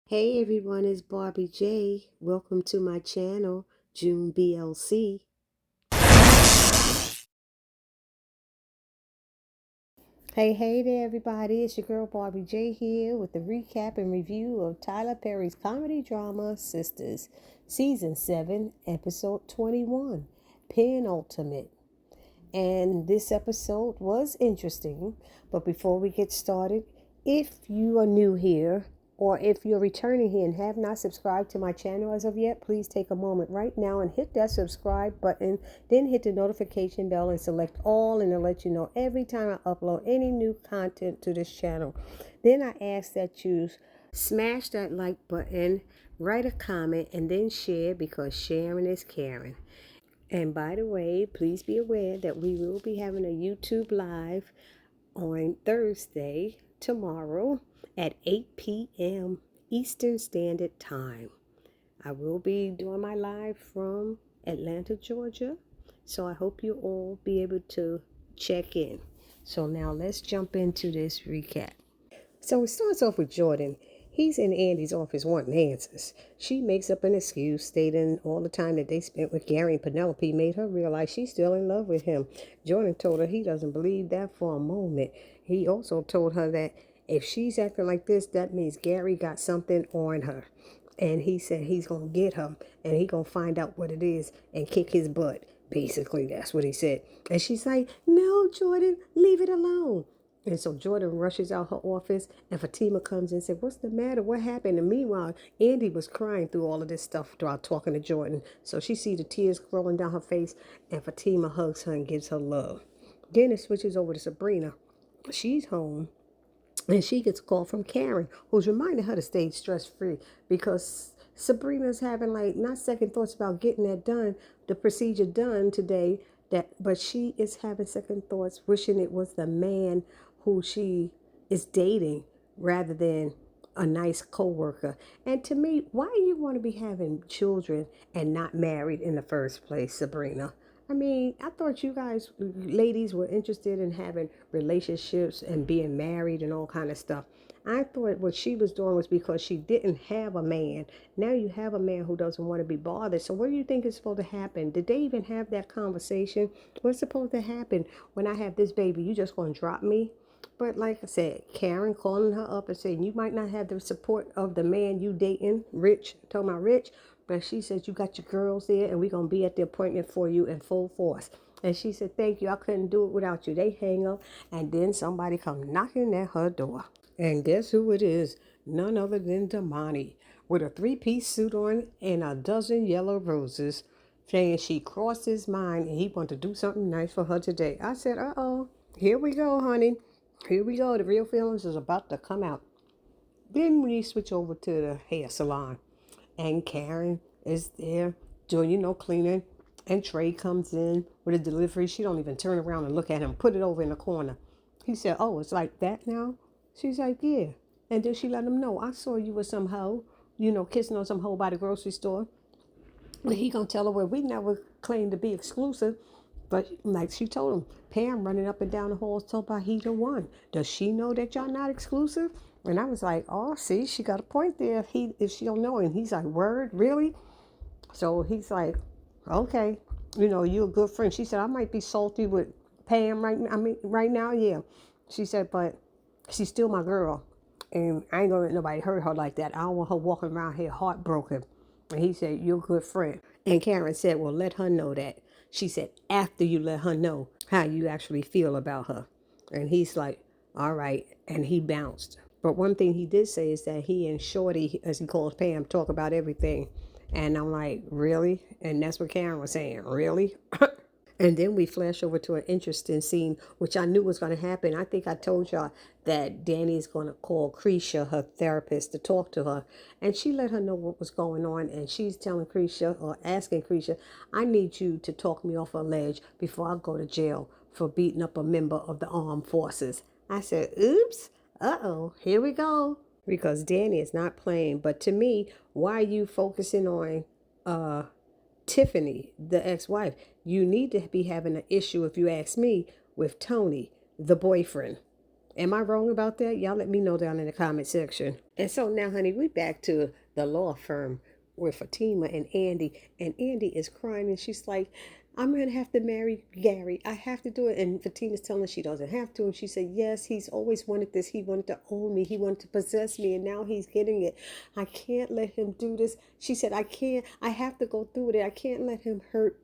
Hey everyone, it's Barbie J. Welcome to my channel, June BLC. Hey there everybody, it's your girl Barbie J here with the recap and review of Tyler Perry's comedy drama Sisters, Season 7, Episode 21, Penultimate. And this episode was interesting, but before we get started, if you are new here, or if you're returning here and have not subscribed to my channel as of yet, please take a moment right now and hit that subscribe button, then hit the notification bell and select all, and it'll let you know every time I upload any new content to this channel. Then I ask that you smash that like button, write a comment, and then share, because sharing is caring. And by the way, please be aware that we will be having a YouTube live on Thursday, tomorrow, at 8 p.m. Eastern Standard Time. I will be doing my live from Atlanta, Georgia. So I hope you all be able to check in. So now let's jump into this recap. So it starts off with Jordan. He's in Andy's office wanting answers. She makes up an excuse, stating all the time that they spent with Gary and Penelope made her realize she's still in love with him. Jordan told her he doesn't believe that for a moment. He also told her that if she's acting like this, that means Gary got something on her. And he said he's going to get her and he going to find out what it is and kick his butt. Basically, that's what he said. And she's like, no, Jordan, leave it alone. And so Jordan rushes out her office, and Fatima comes in and says, what's the matter? What happened? And meanwhile, Andy was crying through all of this stuff while talking to Jordan. So she sees the tears rolling down her face, and Fatima hugs her and gives her love. Then it switches over to Sabrina. She's home, and she gets a call from Karen, who's reminding her to stay stress-free because Sabrina's having not second thoughts about getting that done, the procedure done today, but she is having second thoughts, wishing it was the man who she is dating rather than a nice co-worker. And to me, why do you want to be having children and not married in the first place, Sabrina? I mean, I thought you guys, ladies, were interested in having relationships and being married and all kind of stuff. I thought what she was doing was because she didn't have a man. Now you have a man who doesn't want to be bothered. So what do you think is supposed to happen? Did they even have that conversation? What's supposed to happen when I have this baby? You just going to drop me? But like I said, Karen calling her up and saying, you might not have the support of the man you dating, Rich, talking about Rich, but she said, you got your girls there and we're going to be at the appointment for you in full force. And she said, thank you. I couldn't do it without you. They hang up, and then somebody come knocking at her door. And guess who it is? None other than Damani, with a three-piece suit on and a dozen yellow roses, saying she crossed his mind and he wanted to do something nice for her today. I said, uh-oh, here we go, honey. Here we go. The real feelings is about to come out. Then we switch over to the hair salon, and Karen is there doing, cleaning. And Trey comes in with a delivery. She don't even turn around and look at him. Put it over in the corner. He said, oh, it's like that now? She's like, yeah. And then she let him know, I saw you with some hoe, kissing on some hoe by the grocery store. But he gonna tell her, well, we never claimed to be exclusive. But like she told him, Pam running up and down the halls told by he the one. Does she know that y'all not exclusive? And I was like, oh, see, she got a point there. If she don't know, and he's like, word, really? So he's like, okay, you're a good friend. She said, I might be salty with Pam right now. I mean, right now, yeah. She said, but she's still my girl. And I ain't gonna let nobody hurt her like that. I don't want her walking around here heartbroken. And he said, you're a good friend. And Karen said, well, let her know that. She said, after you let her know how you actually feel about her. And he's like, all right. And he bounced. But one thing he did say is that he and Shorty, as he calls Pam, talk about everything. And I'm like, really? And that's what Karen was saying, really? And then we flash over to an interesting scene, which I knew was going to happen. I think I told y'all that Danny's going to call Creisha, her therapist, to talk to her. And she let her know what was going on. And she's telling Creisha, or asking Creisha, I need you to talk me off a ledge before I go to jail for beating up a member of the armed forces. I said, oops, uh-oh, here we go. Because Danny is not playing. But to me, why are you focusing on Tiffany, the ex-wife? You need to be having an issue, if you ask me, with Tony, the boyfriend. Am I wrong about that? Y'all let me know down in the comment section. And so now, honey, we back to the law firm with Fatima and Andy. And Andy is crying and she's like, I'm going to have to marry Gary. I have to do it. And Fatima's telling her she doesn't have to. And she said, yes, he's always wanted this. He wanted to own me. He wanted to possess me. And now he's getting it. I can't let him do this. She said, I can't. I have to go through it. I can't let him hurt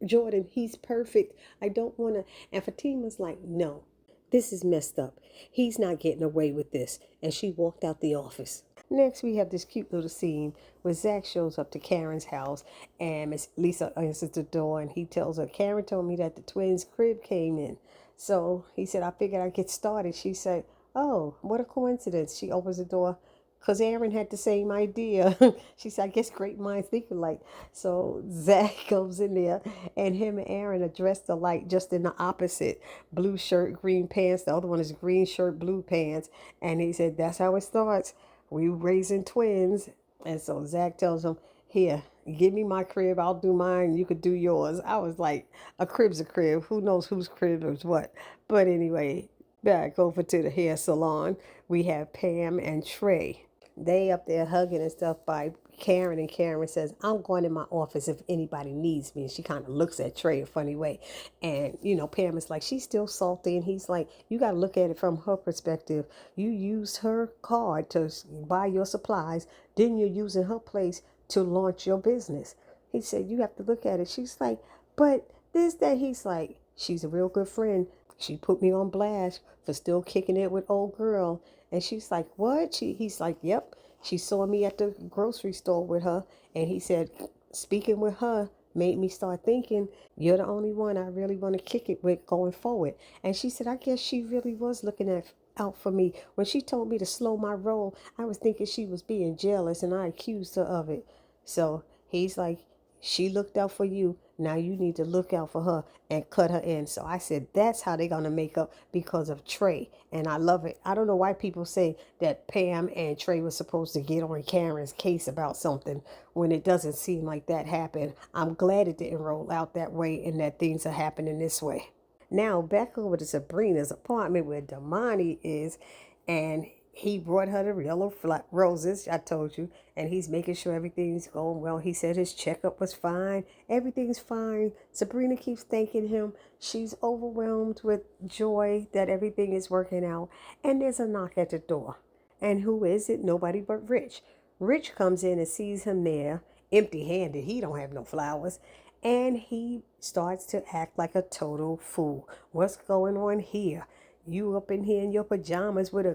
Jordan. He's perfect. I don't want to. And Fatima's like, no, this is messed up. He's not getting away with this. And she walked out the office. Next, we have this cute little scene where Zach shows up to Karen's house and Miss Lisa answers the door and he tells her, Karen told me that the twins' crib came in. So he said, I figured I'd get started. She said, oh, what a coincidence. She opens the door because Aaron had the same idea. She said, I guess great minds think alike. So Zach goes in there and him and Aaron are dressed alike, just in the opposite. Blue shirt, green pants. The other one is green shirt, blue pants. And he said, that's how it starts. We raising twins. And so Zach tells him, here, give me my crib. I'll do mine. You could do yours. I was like, a crib's a crib. Who knows whose crib is what? But anyway, back over to the hair salon. We have Pam and Trey. They up there hugging and stuff by Karen, and Karen says, I'm going in my office if anybody needs me. And she kind of looks at Trey a funny way. And, Pam is like, she's still salty. And he's like, you got to look at it from her perspective. You used her card to buy your supplies. Then you're using her place to launch your business. He said, you have to look at it. She's like, but this, that. He's like, she's a real good friend. She put me on blast for still kicking it with old girl. And she's like, what? He's like, yep. She saw me at the grocery store with her. And he said, speaking with her made me start thinking, you're the only one I really want to kick it with going forward. And she said, I guess she really was looking out for me. When she told me to slow my roll, I was thinking she was being jealous and I accused her of it. So he's like, she looked out for you. Now you need to look out for her and cut her in. So I said, that's how they're going to make up because of Trey. And I love it. I don't know why people say that Pam and Trey were supposed to get on Karen's case about something when it doesn't seem like that happened. I'm glad it didn't roll out that way and that things are happening this way. Now back over to Sabrina's apartment where Damani is, and he brought her the yellow roses, I told you, and he's making sure everything's going well. He said his checkup was fine. Everything's fine. Sabrina keeps thanking him. She's overwhelmed with joy that everything is working out. And there's a knock at the door. And who is it? Nobody but Rich. Rich comes in and sees him there, empty-handed. He don't have no flowers. And he starts to act like a total fool. What's going on here? You up in here in your pajamas with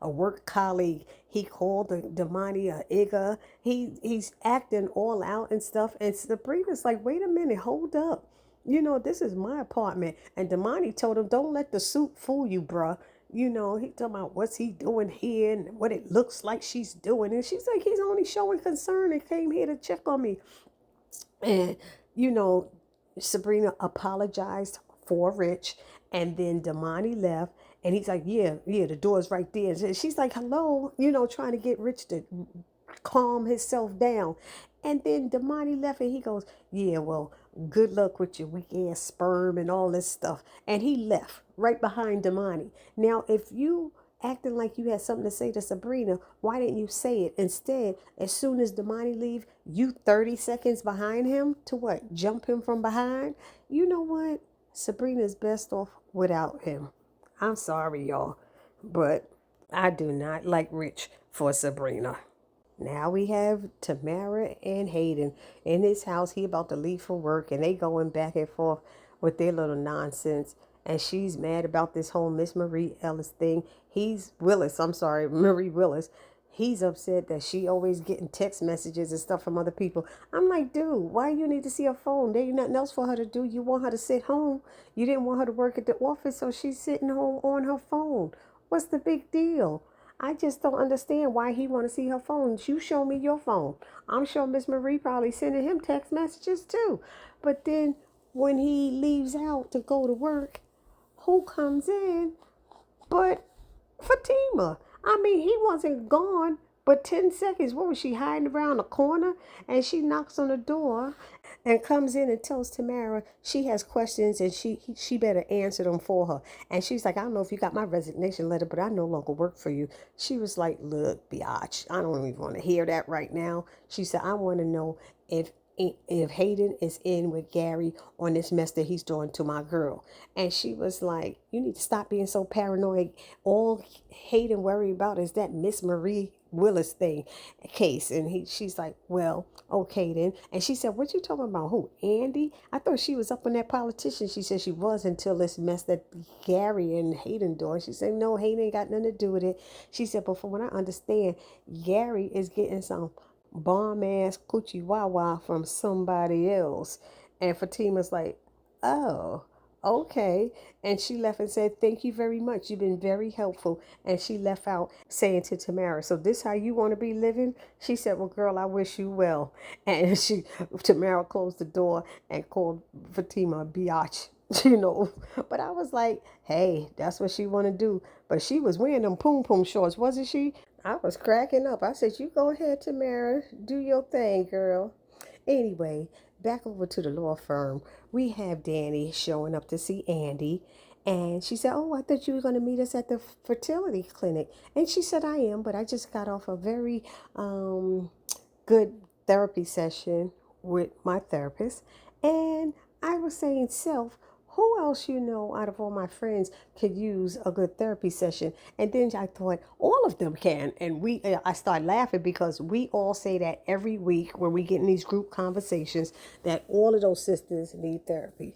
a work colleague. He called the Damani a Igga. He's acting all out and stuff. And Sabrina's like, wait a minute, hold up. This is my apartment. And Damani told him, don't let the suit fool you, bruh. He talking about what's he doing here and what it looks like she's doing. And she's like, he's only showing concern and came here to check on me. And, Sabrina apologized for Rich. And then Damani left. And he's like, yeah, the door's right there. And she's like, hello, trying to get Rich to calm himself down. And then Damani left and he goes, yeah, well, good luck with your weak ass sperm and all this stuff. And he left right behind Damani. Now, if you acting like you had something to say to Sabrina, why didn't you say it? Instead, as soon as Damani leave, you 30 seconds behind him to what? Jump him from behind? You know what? Sabrina's best off without him. I'm sorry, y'all, but I do not like Rich for Sabrina. Now we have Tamara and Hayden in his house. He about to leave for work and they going back and forth with their little nonsense. And she's mad about this whole Miss Marie Ellis thing. Marie Willis. He's upset that she always getting text messages and stuff from other people. I'm like, dude, why you need to see her phone? There ain't nothing else for her to do. You want her to sit home. You didn't want her to work at the office, so she's sitting home on her phone. What's the big deal? I just don't understand why he want to see her phone. You show me your phone. I'm sure Miss Marie probably sending him text messages too. But then when he leaves out to go to work, who comes in but Fatima? I mean, he wasn't gone But 10 seconds, what was she hiding around the corner? And she knocks on the door and comes in and tells Tamara she has questions and she better answer them for her. And she's like, I don't know if you got my resignation letter, but I no longer work for you. She was like, look, biatch, I don't even want to hear that right now. She said, I want to know if Hayden is in with Gary on this mess that he's doing to my girl. And she was like, you need to stop being so paranoid. All Hayden worry about is that Miss Marie Willis thing case. And she's like, well, okay then. And she said, what you talking about? Who? Andy? I thought she was up on that politician. She said she was until this mess that Gary and Hayden doing. She said, no, Hayden ain't got nothing to do with it. She said, but from what I understand, Gary is getting some bomb ass coochie wawa from somebody else. And Fatima's like, oh, okay. And she left and said, thank you very much. You've been very helpful. And she left out saying to Tamara, so this how you want to be living? She said, well, girl, I wish you well. And Tamara closed the door and called Fatima a biatch. But I was like, hey, that's what she want to do. But she was wearing them poom poom shorts, wasn't she? I was cracking up. I said, you go ahead, Tamara. Do your thing, girl. Anyway, back over to the law firm. We have Danny showing up to see Andy. And she said, oh, I thought you were going to meet us at the fertility clinic. And she said, I am, but I just got off a very good therapy session with my therapist. And I was saying, self, who else out of all my friends could use a good therapy session? And then I thought all of them can. And I started laughing because we all say that every week when we get in these group conversations that all of those sisters need therapy.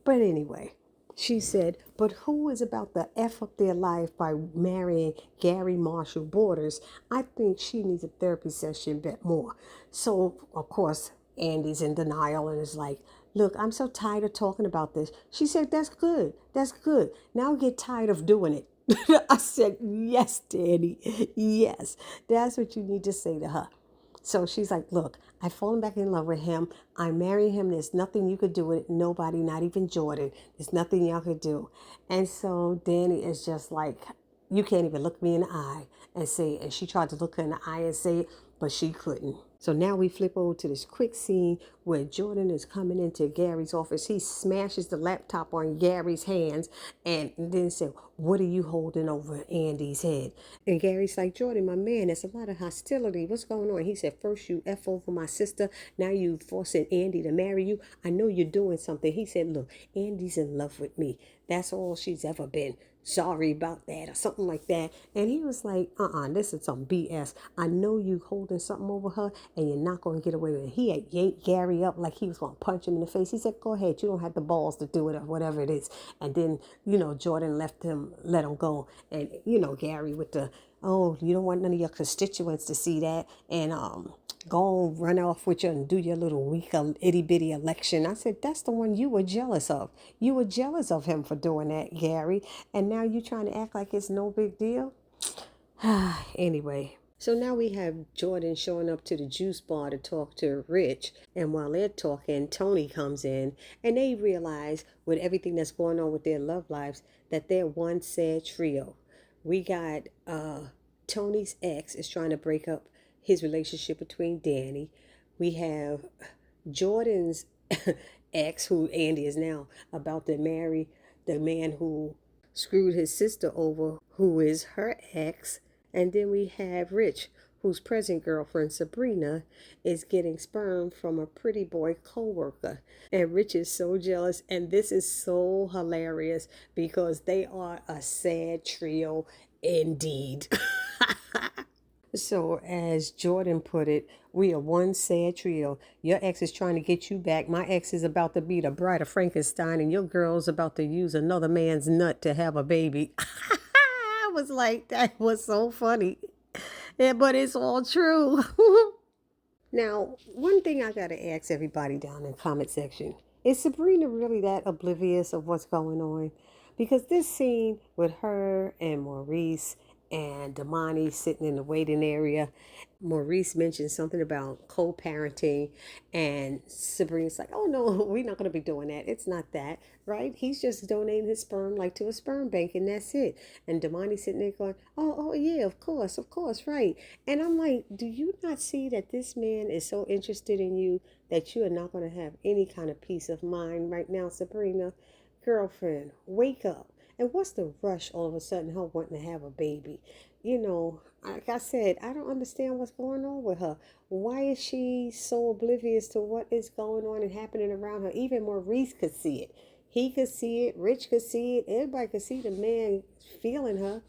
But anyway, she said, but who is about to F up their life by marrying Gary Marshall Borders? I think she needs a therapy session a bit more. So, of course, Andy's in denial and is like, look, I'm so tired of talking about this. She said, that's good. That's good. Now get tired of doing it. I said, yes, Danny. Yes, that's what you need to say to her. So she's like, look, I've fallen back in love with him. I marry him. There's nothing you could do with it. Nobody, not even Jordan. There's nothing y'all could do. And so Danny is just like, you can't even look me in the eye and say it. And she tried to look her in the eye and say it, but she couldn't. So now we flip over to this quick scene where Jordan is coming into Gary's office. He smashes the laptop on Gary's hands and then said, what are you holding over Andy's head? And Gary's like, Jordan, my man, there's a lot of hostility. What's going on? He said, first you F over my sister. Now you forcing Andy to marry you. I know you're doing something. He said, look, Andy's in love with me. That's all she's ever been. Sorry about that or something like that. And he was like, this is some BS. I know you holding something over her and you're not going to get away with it. He had yanked Gary up like he was going to punch him in the face. He said, go ahead. You don't have the balls to do it or whatever it is. And then, Jordan let him go. And, Gary with the, oh, you don't want none of your constituents to see that. And, go and run off with you and do your little weak itty bitty election. I said, that's the one you were jealous of. You were jealous of him for doing that, Gary. And now you're trying to act like it's no big deal. Anyway, so now we have Jordan showing up to the juice bar to talk to Rich. And while they're talking, Tony comes in and they realize with everything that's going on with their love lives that they're one sad trio. We got Tony's ex is trying to break up his relationship between Danny. We have Jordan's ex, who Andy is now about to marry the man who screwed his sister over, who is her ex. And then we have Rich, whose present girlfriend, Sabrina, is getting sperm from a pretty boy co-worker. And Rich is so jealous. And this is so hilarious because they are a sad trio indeed. So, as Jordan put it, we are one sad trio. Your ex is trying to get you back. My ex is about to be the bride of Frankenstein, and your girl's about to use another man's nut to have a baby. I was like, that was so funny. Yeah, but it's all true. Now, one thing I got to ask everybody down in the comment section, is Sabrina really that oblivious of what's going on? Because this scene with her and Maurice and Damani sitting in the waiting area. Maurice mentioned something about co-parenting, and Sabrina's like, "Oh no, we're not going to be doing that. It's not that, right? He's just donating his sperm like to a sperm bank, and that's it." And Damani's sitting there going, "Oh yeah, of course, right." And I'm like, "Do you not see that this man is so interested in you that you are not going to have any kind of peace of mind right now, Sabrina? Girlfriend, wake up." And what's the rush all of a sudden her wanting to have a baby? Like I said, I don't understand what's going on with her. Why is she so oblivious to what is going on and happening around her? Even Maurice could see it. He could see it. Rich could see it. Everybody could see the man feeling her.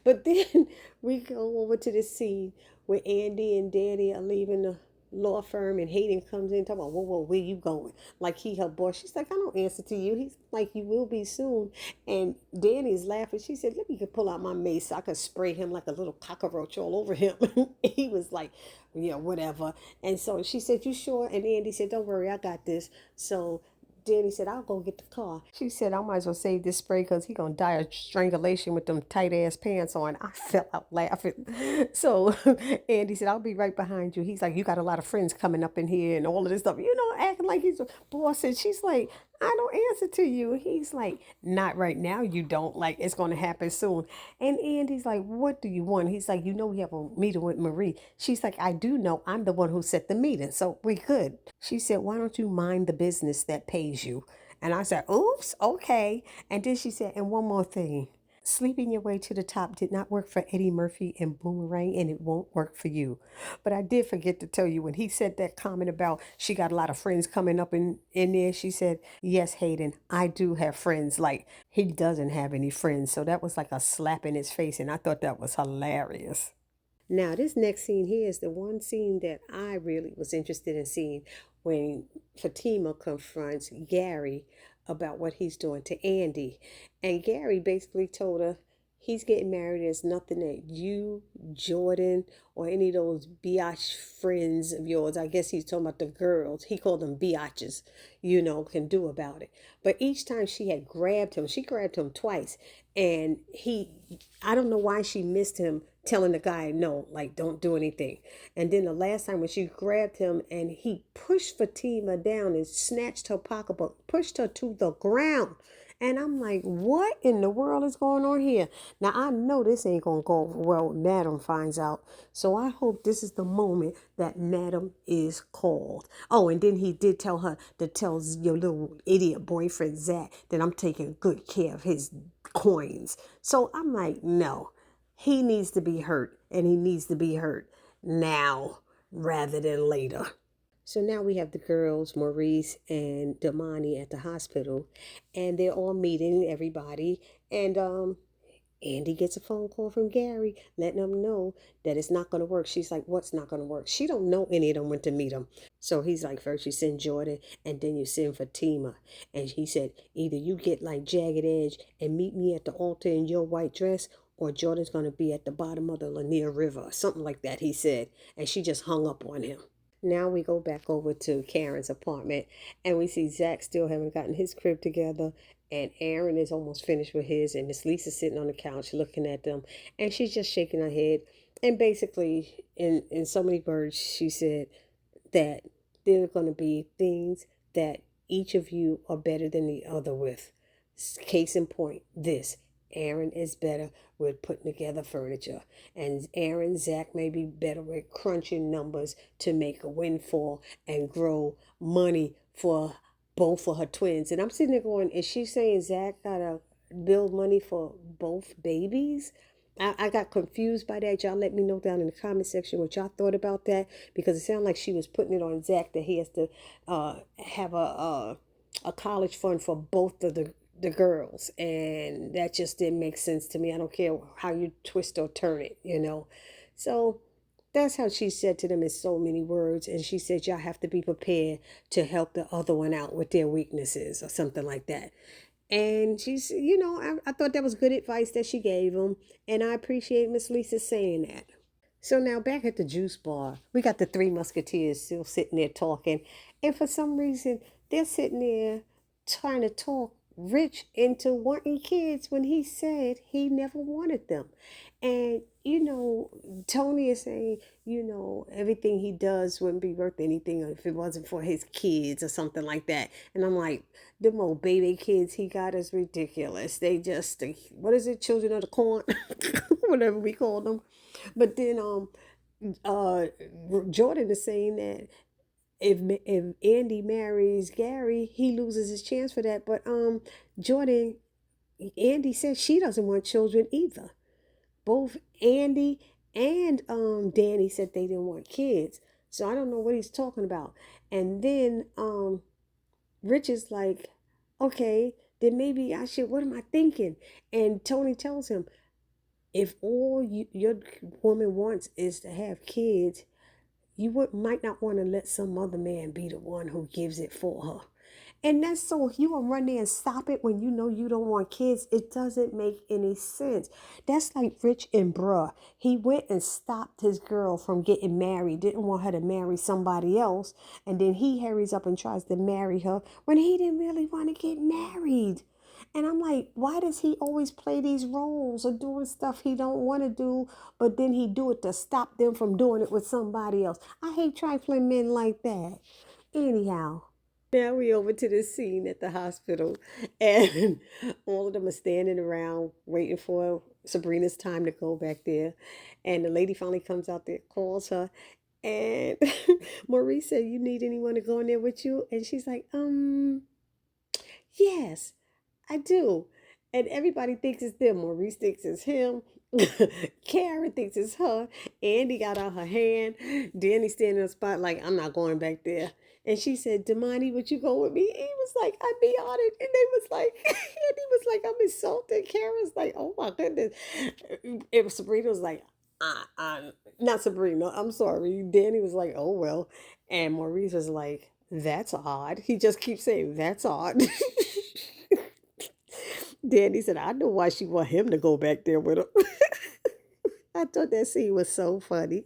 But then we go over to the scene where Andy and Danny are leaving the law firm, and Hayden comes in talking about, whoa, where you going? Like he her boss. She's like, I don't answer to you. He's like, you will be soon. And Danny's laughing. She said, let me pull out my mace so I could spray him like a little cockroach all over him. He was like, yeah, whatever. And so she said, you sure? And Andy said, don't worry, I got this. So Danny said, I'll go get the car. She said, I might as well save this spray because he going to die of strangulation with them tight ass pants on. I fell out laughing. So Andy said, I'll be right behind you. He's like, you got a lot of friends coming up in here and all of this stuff, acting like he's a boss. And she's like, I don't answer to you. He's like, not right now, you don't. Like, it's going to happen soon. And Andy's like, what do you want? He's like, we have a meeting with Marie. She's like, I do know. I'm the one who set the meeting. So we could. She said, why don't you mind the business that pays you? And I said, oops, okay. And then she said, and one more thing. Sleeping your way to the top did not work for Eddie Murphy and Boomerang, and it won't work for you. But I did forget to tell you when he said that comment about she got a lot of friends coming up in there, she said, yes, Hayden, I do have friends. Like, he doesn't have any friends. So that was like a slap in his face, and I thought that was hilarious. Now, this next scene here is the one scene that I really was interested in seeing when Fatima confronts Gary about what he's doing to Andy. And Gary basically told her he's getting married. There's nothing that you, Jordan, or any of those biatch friends of yours, I guess he's talking about the girls, he called them biatches, can do about it. But each time she had grabbed him, she grabbed him twice. And I don't know why she missed him telling the guy, no, like, don't do anything. And then the last time when she grabbed him and he pushed Fatima down and snatched her pocketbook, pushed her to the ground. And I'm like, what in the world is going on here? Now, I know this ain't going to go over well when Madam finds out. So I hope this is the moment that Madam is called. Oh, and then he did tell her to tell your little idiot boyfriend, Zach, that I'm taking good care of his coins. So I'm like, no, he needs to be hurt, and he needs to be hurt now rather than later. So now we have the girls, Maurice and Damani, at the hospital, and they're all meeting everybody. And Andy gets a phone call from Gary letting him know that it's not going to work. She's like, what's not going to work? She don't know any of them went to meet him. So he's like, first you send Jordan and then you send Fatima. And he said, either you get like Jagged Edge and meet me at the altar in your white dress, or Jordan's going to be at the bottom of the Lanier River. Something like that, he said. And she just hung up on him. Now we go back over to Karen's apartment, and we see Zach still haven't gotten his crib together, and Aaron is almost finished with his, and Miss Lisa's sitting on the couch looking at them, and she's just shaking her head. And basically, in so many words, she said that there are going to be things that each of you are better than the other with. Case in point, this. Aaron is better with putting together furniture. And Zach may be better with crunching numbers to make a windfall and grow money for both of her twins. And I'm sitting there going, is she saying Zach gotta build money for both babies? I got confused by that. Y'all let me know down in the comment section what y'all thought about that, because it sounded like she was putting it on Zach that he has to have a college fund for both of the girls, and that just didn't make sense to me. I don't care how you twist or turn it. So that's how she said to them in so many words. And she said, y'all have to be prepared to help the other one out with their weaknesses or something like that. And she's, I thought that was good advice that she gave them. And I appreciate Miss Lisa saying that. So now back at the juice bar, we got the three musketeers still sitting there talking. And for some reason, they're sitting there trying to talk Rich into wanting kids when he said he never wanted them. And, Tony is saying, everything he does wouldn't be worth anything if it wasn't for his kids or something like that. And I'm like, the old baby kids he got is ridiculous. What is it, children of the corn? Whatever we call them. But then uh Jordan is saying that if Andy marries Gary, he loses his chance for that. But Jordan, Andy said she doesn't want children either. Both Andy and Danny said they didn't want kids. So I don't know what he's talking about. And then Rich is like, okay, then maybe I should. What am I thinking? And Tony tells him, if all your woman wants is to have kids, might not want to let some other man be the one who gives it for her. And that's so if you gonna run there and stop it when you know you don't want kids, it doesn't make any sense. That's like Rich and Bruh. He went and stopped his girl from getting married, didn't want her to marry somebody else, and then he hurries up and tries to marry her when he didn't really want to get married. And I'm like, why does he always play these roles or doing stuff he don't want to do, but then he do it to stop them from doing it with somebody else? I hate trifling men like that. Anyhow, now we over to this scene at the hospital, and all of them are standing around waiting for Sabrina's time to go back there. And the lady finally comes out there, calls her, and Maurice said, "You need anyone to go in there with you?" And she's like, yes. I do. And everybody thinks it's them. Maurice thinks it's him. Karen thinks it's her. Andy got out her hand. Danny standing in the spot like, I'm not going back there. And she said, Damani, would you go with me? He was like, I'd be honored. And they was like, and he was like, I'm insulted. Karen's like, oh my goodness. And Sabrina was like, not Sabrina, I'm sorry. Danny was like, oh well. And Maurice was like, that's odd. He just keeps saying, that's odd. Danny said, I know why she want him to go back there with her. I thought that scene was so funny.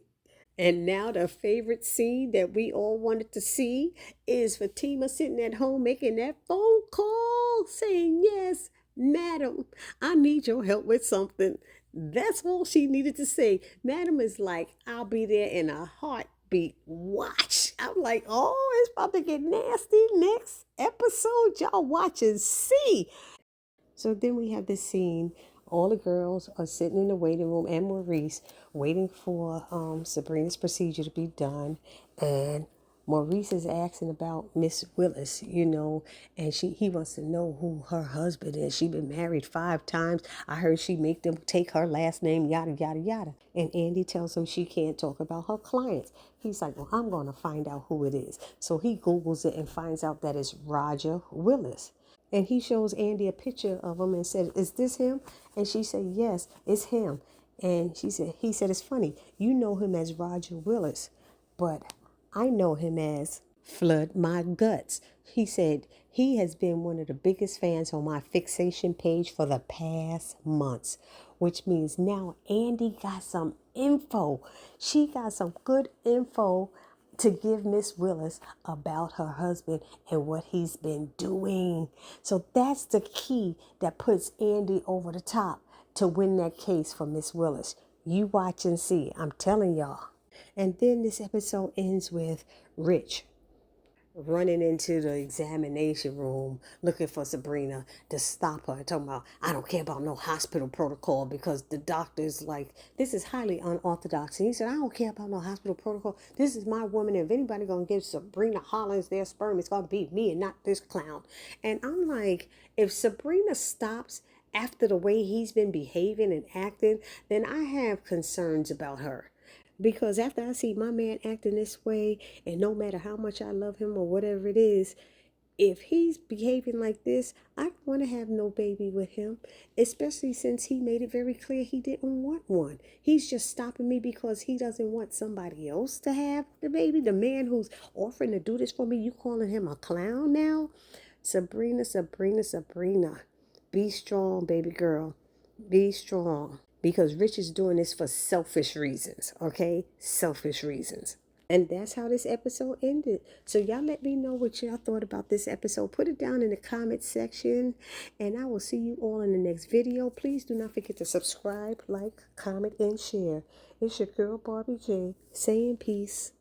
And now the favorite scene that we all wanted to see is Fatima sitting at home making that phone call saying, yes, madam, I need your help with something. That's all she needed to say. Madam is like, I'll be there in a heartbeat. Watch. I'm like, oh, it's about to get nasty. Next episode, y'all watch and see. So then we have this scene. All the girls are sitting in the waiting room and Maurice waiting for Sabrina's procedure to be done. And Maurice is asking about Miss Willis, and he wants to know who her husband is. She been married 5 times. I heard she make them take her last name, yada, yada, yada. And Andy tells him she can't talk about her clients. He's like, well, I'm going to find out who it is. So he Googles it and finds out that it's Roger Willis. And he shows Andy a picture of him and said, is this him? And she said, yes, it's him. And he said, it's funny. You know him as Roger Willis, but I know him as Flood My Guts. He said he has been one of the biggest fans on my fixation page for the past months, which means now Andy got some info. She got some good info to give Miss Willis about her husband and what he's been doing. So that's the key that puts Andy over the top to win that case for Miss Willis. You watch and see. I'm telling y'all. And then this episode ends with Rich running into the examination room looking for Sabrina to stop her, talking about, I don't care about no hospital protocol, because the doctor's like, this is highly unorthodox. And he said, I don't care about no hospital protocol. This is my woman. If anybody gonna give Sabrina Hollins their sperm, it's gonna be me and not this clown. And I'm like, if Sabrina stops after the way he's been behaving and acting, then I have concerns about her. Because after I see my man acting this way, and no matter how much I love him or whatever it is, if he's behaving like this, I don't want to have no baby with him, especially since he made it very clear he didn't want one. He's just stopping me because he doesn't want somebody else to have the baby. The man who's offering to do this for me, you calling him a clown now? Sabrina, Sabrina, Sabrina. Be strong, baby girl. Be strong. Because Rich is doing this for selfish reasons, okay? Selfish reasons. And that's how this episode ended. So y'all let me know what y'all thought about this episode. Put it down in the comment section. And I will see you all in the next video. Please do not forget to subscribe, like, comment, and share. It's your girl Barbie J saying peace.